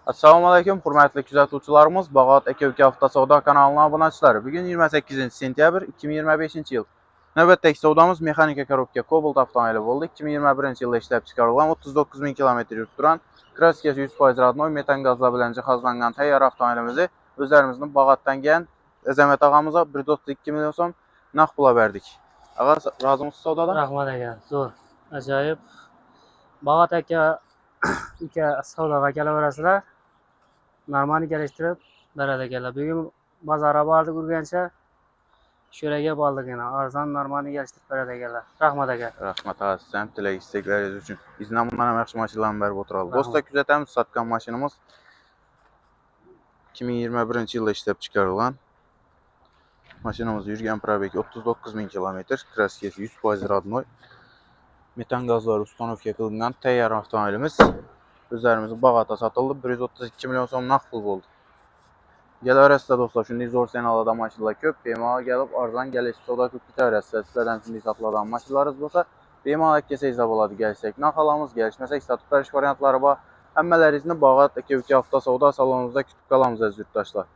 Assalamualaikum, hörmətli kuzatuvchilarimiz, Bağat Aka Avtosavdo kanalına abunəçiləri. Bugün 28 sentyabr 2025 yıl. Növbətdəki savdamız mexanika korobka Cobalt avtomobili oldu. 2021 yılda işləb çıxarılan 39 min kilometr yurtduran Kraskesi 100% radnoy metan qazla bilən cihazlanğan təyyar avtomobilimizi özlərimizin Bağatdan gələn Əzəmət ağamıza 132 milyon som nağd pula verdik. Ağa, razımsınız savdadan? Rahmat aka, zo'r, ajoyib. Bağat aka savdoga kelaverasizlar. Normani kelishtirib beradi akalar. Bugun bozorga bordik urgancha. Sho'raga bordik yana. Arzon normani kelishtirib beradi akalar. Rahmat aka. Rahmat ağa, sizin tilək istekləriniz üçün. İzlə bundan yaxşı maşınlarını bərib oturalım. Dostlar, küzətəmiz satqan maşınımız 2021 yılda işləb çıxarılan maşınımız yürüyen probegi 39 min kilometr, Kraskesi 100% radnoy, metan qazları ustanovka qılınan təyyar avtomobilimiz özlərimizin Bağatda satıldı. 132 milyon som nağd pul oldu. Gələrəsizdə dostlar, şimdi zor senalada maşınlar köp. BMA gəlib arzan gəlişi soda kütlərəsizdə sizlərdən şimdi satıladan maşınlarınız olsa BMA kəsə hesab oladı gəlsək. Naxalamız gəlişməsək satıb veriş variantları var. Həmmələr izni Bağat Aka Avtosavdo salonumuzda kütüb qalamız əziz yurttaşlar.